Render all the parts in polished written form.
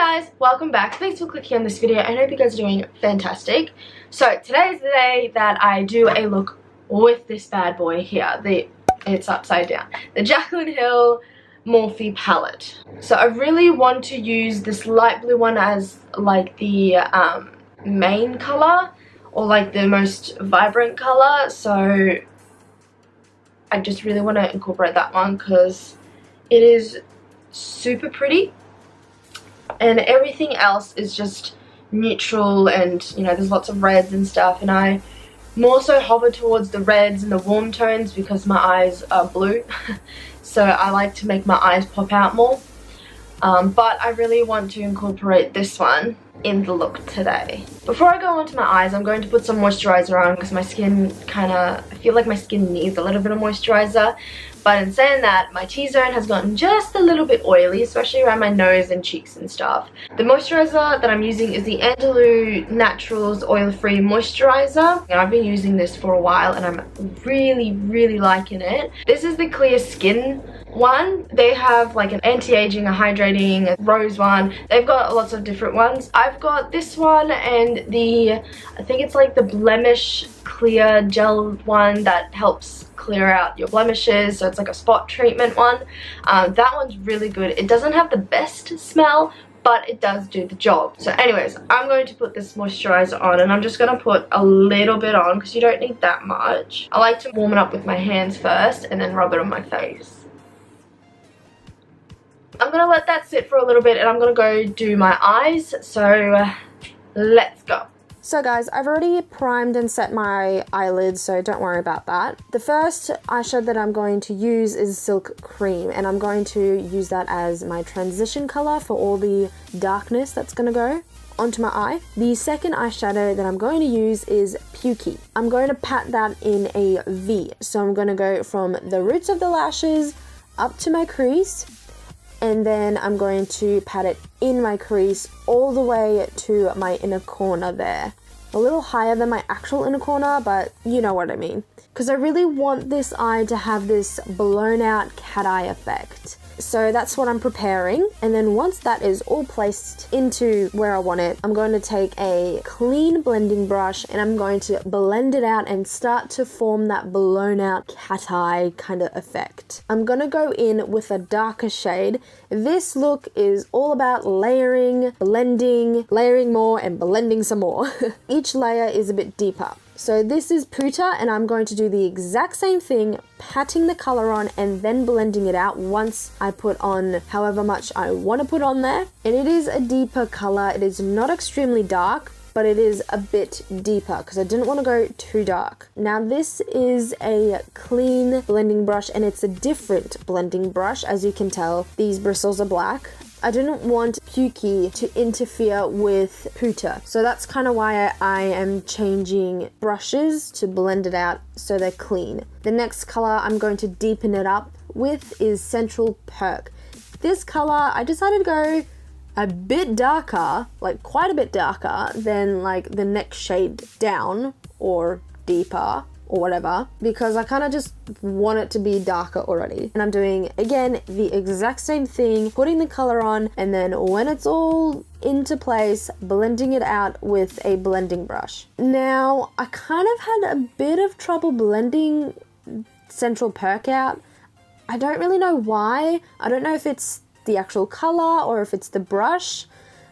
guys, welcome back. Thanks for clicking on this video. I hope you guys are doing fantastic. So today is the day that I do a look with this bad boy here. It's upside down. The Jaclyn Hill Morphe palette. So I really want to use this light blue one as like the main color, or like the most vibrant color. So I just really want to incorporate that one because it is super pretty. And everything else is just neutral, and you know, there's lots of reds and stuff, and I more so hover towards the reds and the warm tones because my eyes are blue. So I like to make my eyes pop out more, but I really want to incorporate this one in the look today. Before I go on to my eyes, I'm going to put some moisturizer on because my skin I feel like my skin needs a little bit of moisturizer. But in saying that, my T-zone has gotten just a little bit oily, especially around my nose and cheeks and stuff. The moisturizer that I'm using is the Andalou Naturals Oil-Free Moisturizer. And I've been using this for a while and I'm really liking it. This is the Clear Skin one. They have like an anti-aging, a hydrating, a rose one. They've got lots of different ones. I've got this one and I think it's like the Blemish Clear Gel one that helps clear out your blemishes, so it's like a spot treatment one. That one's really good. It doesn't have the best smell, but it does do the job. So anyways, I'm going to put this moisturizer on, and I'm just going to put a little bit on because you don't need that much. I like to warm it up with my hands first and then rub it on my face. I'm going to let that sit for a little bit and I'm going to go do my eyes, so let's go. So guys, I've already primed and set my eyelids, so don't worry about that. The first eyeshadow that I'm going to use is Silk Cream, and I'm going to use that as my transition color for all the darkness that's going to go onto my eye. The second eyeshadow that I'm going to use is Pukey. I'm going to pat that in a V, so I'm going to go from the roots of the lashes up to my crease, and then I'm going to pat it in my crease all the way to my inner corner there. A little higher than my actual inner corner, but you know what I mean. Because I really want this eye to have this blown out cat eye effect. So that's what I'm preparing, and then once that is all placed into where I want it, I'm going to take a clean blending brush and I'm going to blend it out and start to form that blown out cat eye kind of effect. I'm going to go in with a darker shade. This look is all about layering, blending, layering more and blending some more. Each layer is a bit deeper. So this is Puta, and I'm going to do the exact same thing, patting the color on and then blending it out once I put on however much I want to put on there. And it is a deeper color. It is not extremely dark, but it is a bit deeper because I didn't want to go too dark. Now this is a clean blending brush, and it's a different blending brush. As you can tell, these bristles are black. I didn't want Pukey to interfere with Puta, so that's kind of why I am changing brushes to blend it out so they're clean. The next color I'm going to deepen it up with is Central Perk. This color, I decided to go a bit darker, like quite a bit darker than like the next shade down or deeper or whatever, because I kind of just want it to be darker already. And I'm doing, again, the exact same thing, putting the color on, and then when it's all into place, blending it out with a blending brush. Now, I kind of had a bit of trouble blending Central Perk out. I don't really know why. I don't know if it's the actual color or if it's the brush,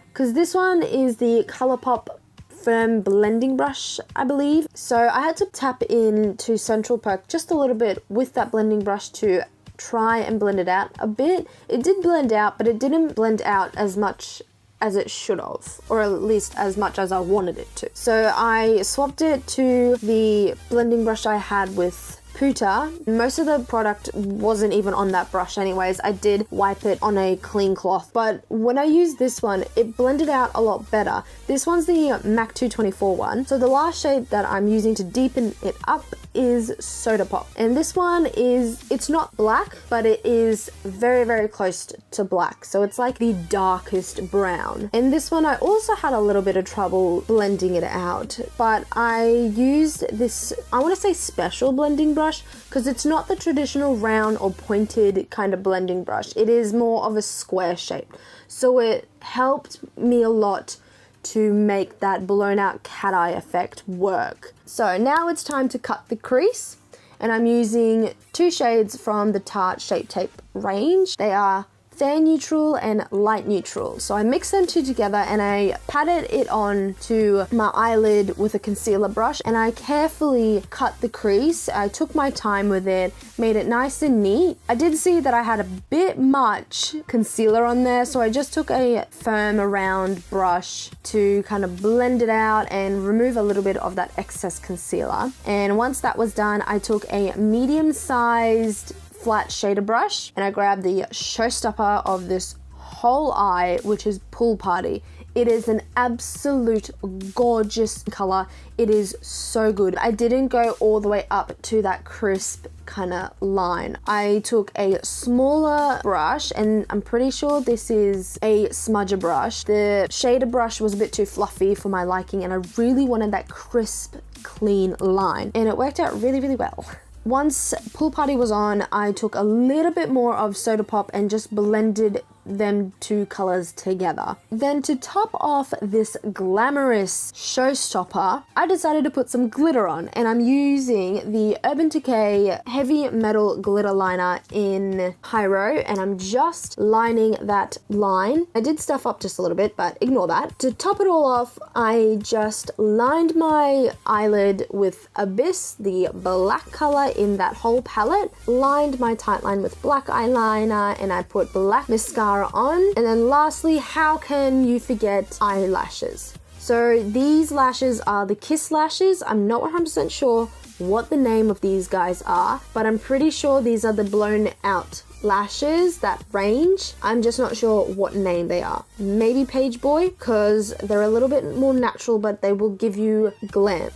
because this one is the ColourPop Firm blending brush, I believe. So I had to tap into Central Perk just a little bit with that blending brush to try and blend it out a bit. It did blend out, but it didn't blend out as much as it should have, or at least as much as I wanted it to. So I swapped it to the blending brush I had with Puta. Most of the product wasn't even on that brush anyways. I did wipe it on a clean cloth, but when I used this one, it blended out a lot better. This one's the MAC 224 one. So the last shade that I'm using to deepen it up is Soda Pop. And this one it's not black, but it is very close to black. So it's like the darkest brown. And this one I also had a little bit of trouble blending it out, but I used this, I want to say special blending brush brush because it's not the traditional round or pointed kind of blending brush. It is more of a square shape. So it helped me a lot to make that blown out cat eye effect work. So now it's time to cut the crease, and I'm using 2 shades from the Tarte Shape Tape range. They are Fair Neutral and Light Neutral. So I mixed them 2 together and I patted it on to my eyelid with a concealer brush, and I carefully cut the crease. I took my time with it, made it nice and neat. I did see that I had a bit much concealer on there, so I just took a firm round brush to kind of blend it out and remove a little bit of that excess concealer. And once that was done, I took a medium-sized flat shader brush and I grabbed the showstopper of this HOLLAH, which is Pool Party. It is an absolute gorgeous color. It is so good. I didn't go all the way up to that crisp kind of line. I took a smaller brush, and I'm pretty sure this is a smudger brush. The shader brush was a bit too fluffy for my liking, and I really wanted that crisp, clean line, and it worked out really, really well. Once Pool Party was on, I took a little bit more of Soda Pop and just blended them 2 colors together. Then to top off this glamorous showstopper, I decided to put some glitter on, and I'm using the Urban Decay Heavy Metal Glitter Liner in Hyro, and I'm just lining that line. I did stuff up just a little bit, but ignore that. To top it all off, I just lined my eyelid with Abyss, the black color in that whole palette, lined my tight line with black eyeliner, and I put black mascara on. And then lastly, how can you forget eyelashes? So these lashes are the Kiss lashes. I'm not 100% sure what the name of these guys are, but I'm pretty sure these are the blown out lashes, that range. I'm just not sure what name they are. Maybe Page Boy, because they're a little bit more natural, but they will give you glam.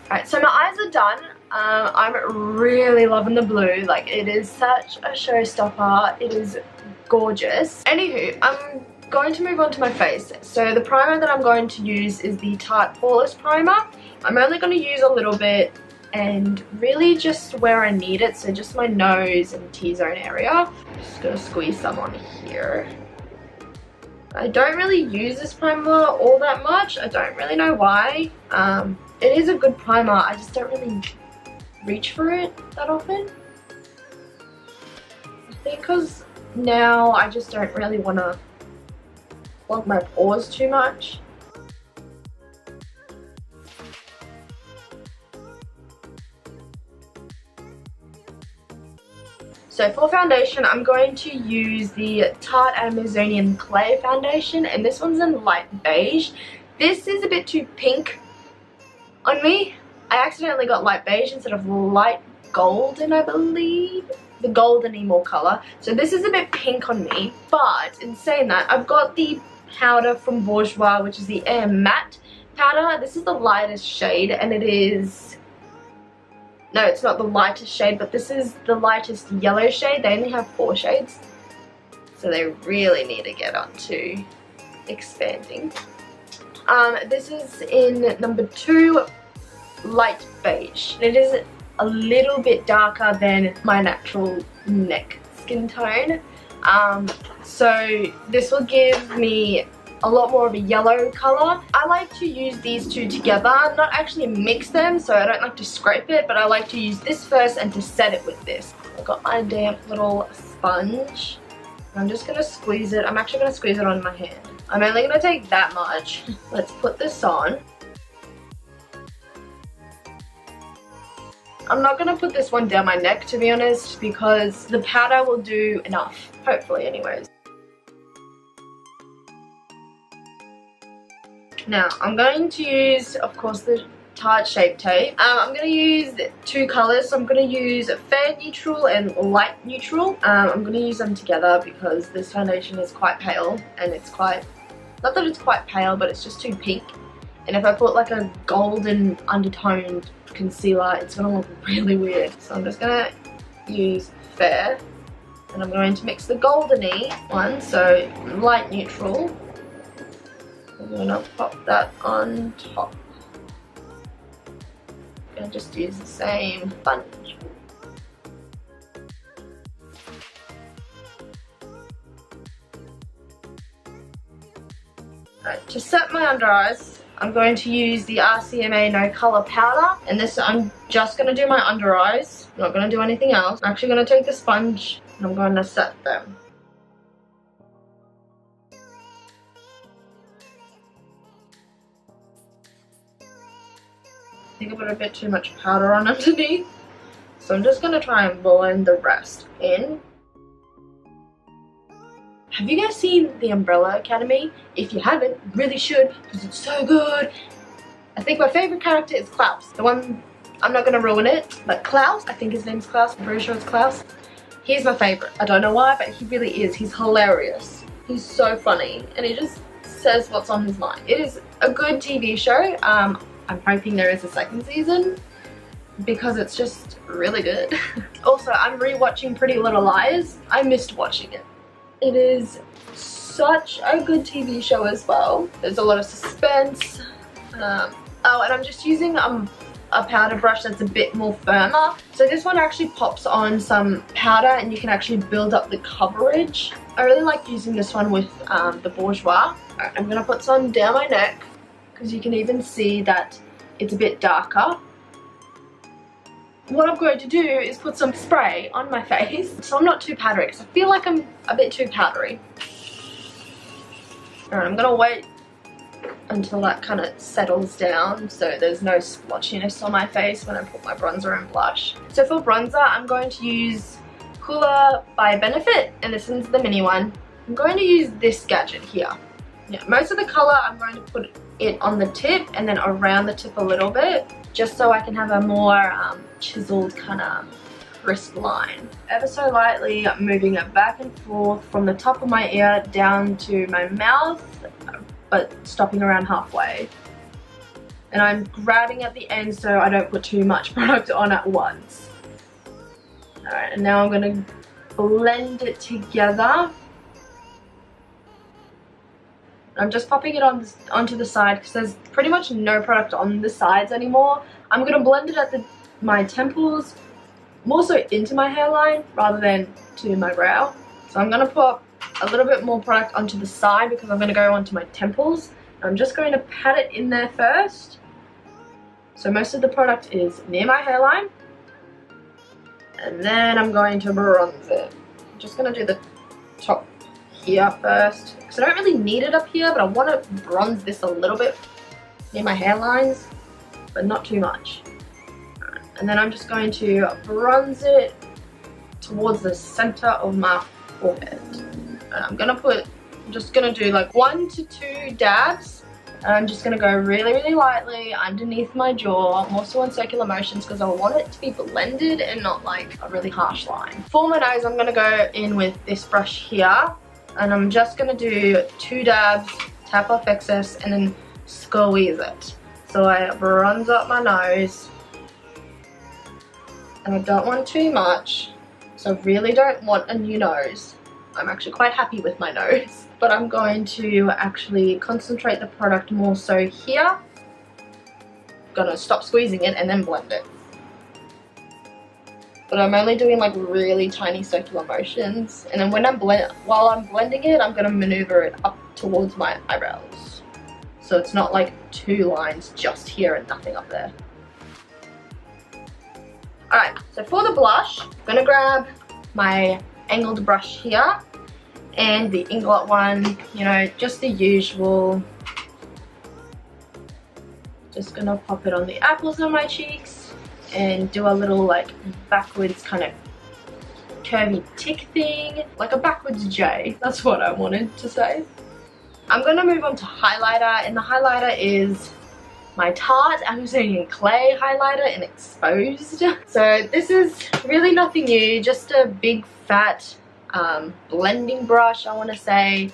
Alright, so my eyes are done. I'm really loving the blue. Like, it is such a showstopper. It is gorgeous. Anywho, I'm going to move on to my face. So the primer that I'm going to use is the Tarte Poreless Primer. I'm only going to use a little bit and really just where I need it. So just my nose and T-zone area. Just going to squeeze some on here. I don't really use this primer all that much. I don't really know why. It is a good primer. I just don't really reach for it that often. I think because now I just don't really want to clog my pores too much. So for foundation, I'm going to use the Tarte Amazonian Clay foundation, and this one's in light beige. This is a bit too pink on me. I accidentally got light beige instead of light golden, I believe. The golden more color. So this is a bit pink on me, but in saying that, I've got the powder from Bourjois, which is the Air Matte powder. This is the lightest shade, and it is... No, it's not the lightest shade, but this is the lightest yellow shade. They only have 4 shades, so they really need to get on to expanding. This is in number 2, light beige. It is a little bit darker than my natural neck skin tone. So this will give me a lot more of a yellow color. I like to use these 2 together, not actually mix them, so I don't like to scrape it, but I like to use this first and to set it with this. I've got my damp little sponge. I'm just gonna squeeze it. I'm actually gonna squeeze it on my hand. I'm only gonna take that much. Let's put this on. I'm not going to put this one down my neck, to be honest, because the powder will do enough, hopefully anyways. Now, I'm going to use, of course, the Tarte Shape Tape. I'm going to use 2 colours, so I'm going to use Fair Neutral and Light Neutral. I'm going to use them together because this foundation is quite pale, and it's quite, not that it's quite pale, but it's just too pink. And if I put like a golden undertoned concealer, it's going to look really weird. So I'm just going to use Fair, and I'm going to mix the goldeny one, so Light Neutral. I'm going to pop that on top. I'm gonna just use the same sponge. Alright, to set my under eyes, I'm going to use the RCMA No Color Powder, and this I'm just going to do my under eyes. I'm not going to do anything else. I'm actually going to take the sponge and I'm going to set them. I think I put a bit too much powder on underneath, so I'm just going to try and blend the rest in. Have you guys seen The Umbrella Academy? If you haven't, you really should, because it's so good. I think my favourite character is Klaus. The one, I'm not going to ruin it, but Klaus, I think his name's Klaus, I'm pretty sure it's Klaus. He's my favourite. I don't know why, but he really is. He's hilarious. He's so funny, and he just says what's on his mind. It is a good TV show. I'm hoping there is a second season, because it's just really good. Also, I'm re-watching Pretty Little Liars. I missed watching it. It is such a good TV show as well. There's a lot of suspense. Oh, and I'm just using a powder brush that's a bit more firmer. So this one actually pops on some powder and you can actually build up the coverage. I really like using this one with the Bourjois. Alright, I'm going to put some down my neck because you can even see that it's a bit darker. What I'm going to do is put some spray on my face so I'm not too powdery, because I feel like I'm a bit too powdery. Alright, I'm going to wait until that kind of settles down so there's no splotchiness on my face when I put my bronzer and blush. So for bronzer, I'm going to use HOLLAH by Benefit, and this one's the mini one. I'm going to use this gadget here. Yeah, most of the colour I'm going to put it on the tip and then around the tip a little bit, just so I can have a more chiseled kind of crisp line. Ever so lightly moving it back and forth from the top of my ear down to my mouth, but stopping around halfway. And I'm grabbing at the end so I don't put too much product on at once. Alright, and now I'm going to blend it together. I'm just popping it onto the side because there's pretty much no product on the sides anymore. I'm going to blend it at my temples, more so into my hairline rather than to my brow. So I'm going to put a little bit more product onto the side because I'm going to go onto my temples. I'm just going to pat it in there first. So most of the product is near my hairline. And then I'm going to bronze it. I'm just going to do the top here first, because I don't really need it up here, but I want to bronze this a little bit near my hairlines, but not too much. Right. And then I'm just going to bronze it towards the center of my forehead. And I'm just gonna do like 1 to 2 dabs, and I'm just gonna go really, really lightly underneath my jaw, more so in circular motions because I want it to be blended and not like a really harsh line. For my nose, I'm gonna go in with this brush here. And I'm just going to do 2 dabs, tap off excess, and then squeeze it. So I bronze up my nose. And I don't want too much. So I really don't want a new nose. I'm actually quite happy with my nose. But I'm going to actually concentrate the product more so here. I'm going to stop squeezing it and then blend it. But I'm only doing like really tiny circular motions, and then when while I'm blending it, I'm going to maneuver it up towards my eyebrows, so it's not like 2 lines just here and nothing up there. Alright, so for the blush, I'm going to grab my angled brush here and the Inglot one, you know, just the usual. Just going to pop it on the apples of my cheeks and do a little like backwards kind of curvy tick thing, like a backwards J. That's what I wanted to say. I'm going to move on to highlighter, and the highlighter is my Tarte Amazonian Clay highlighter in Exposed. So this is really nothing new, just a big fat blending brush, I want to say.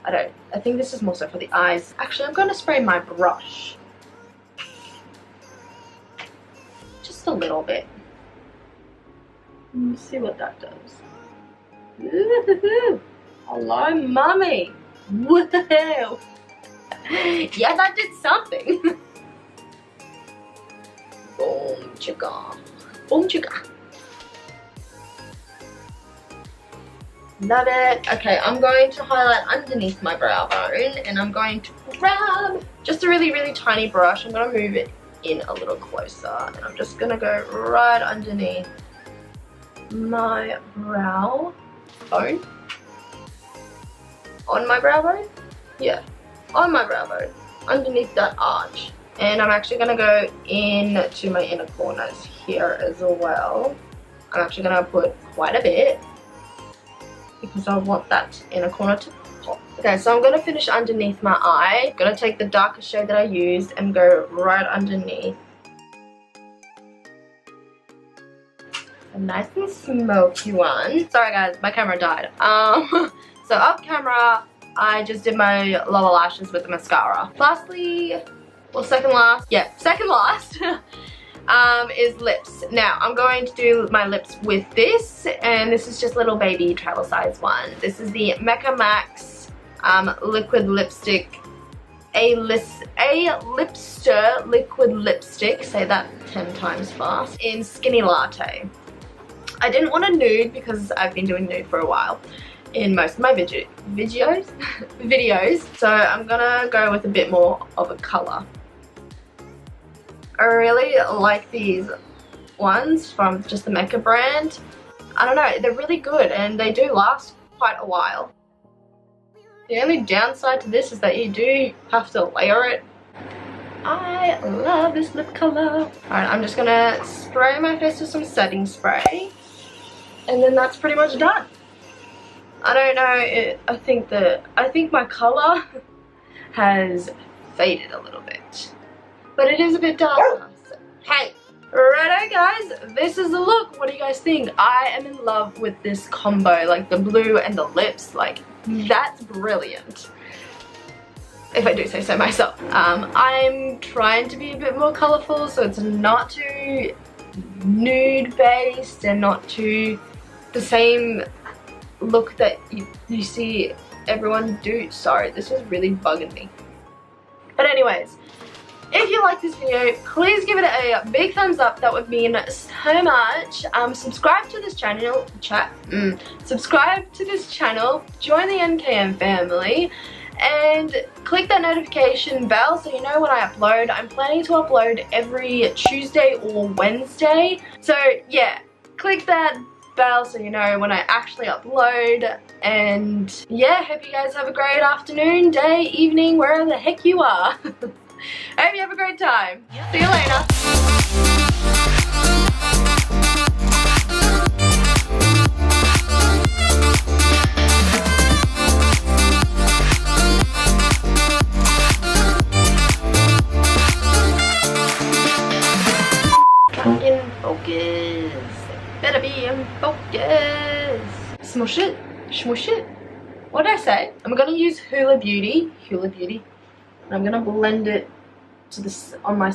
I think this is more so for the eyes. Actually, I'm going to spray my brush. A little bit. Let's see what that does. Ooh, hello, mommy. What the hell? Yeah, that did something. Boom chicka. Boom chicka. Love it. Okay, I'm going to highlight underneath my brow bone, and I'm going to grab just a really, really tiny brush. I'm going to move it in a little closer, and I'm just going to go right underneath my brow bone. On my brow bone? Yeah, on my brow bone, underneath that arch. And I'm actually going to go into my inner corners here as well. I'm actually going to put quite a bit, because I want that inner corner to pop. Okay, so I'm going to finish underneath my eye. I'm going to take the darkest shade that I used and go right underneath. A nice and smoky one. Sorry guys, my camera died. So off camera, I just did my lower lashes with the mascara. Lastly, well second last, yeah, second last. Is lips. Now I'm going to do my lips with this, and this is just little baby travel size one. This is the Mecca Max liquid lipstick, a lipster liquid lipstick, say that 10 times fast, in Skinny Latte. I didn't want a nude because I've been doing nude for a while in most of my videos, so I'm gonna go with a bit more of a color. I really like these ones from just the Mecca brand. I don't know, they're really good and they do last quite a while. The only downside to this is that you do have to layer it. I love this lip color. Alright, I'm just gonna spray my face with some setting spray, and then that's pretty much done. I don't know, I think my color has faded a little bit, but it is a bit darker. So, hey, righto guys, this is the look. What do you guys think? I am in love with this combo, like the blue and the lips. Like, that's brilliant, if I do say so myself. I'm trying to be a bit more colorful, so it's not too nude based and not too the same look that you see everyone do. Sorry, this was really bugging me. But anyways, if you like this video, please give it a big thumbs up. That would mean so much. Subscribe to this channel, subscribe to this channel, join the NKM family, and click that notification bell so you know when I upload. I'm planning to upload every Tuesday or Wednesday. So yeah, click that bell so you know when I actually upload. And yeah, hope you guys have a great afternoon, day, evening, wherever the heck you are. I hope you have a great time. See you later. In focus. Better be in focus. Smush it. Smush it. What did I say? I'm gonna use Hoola Beauty. And I'm gonna blend it to this on my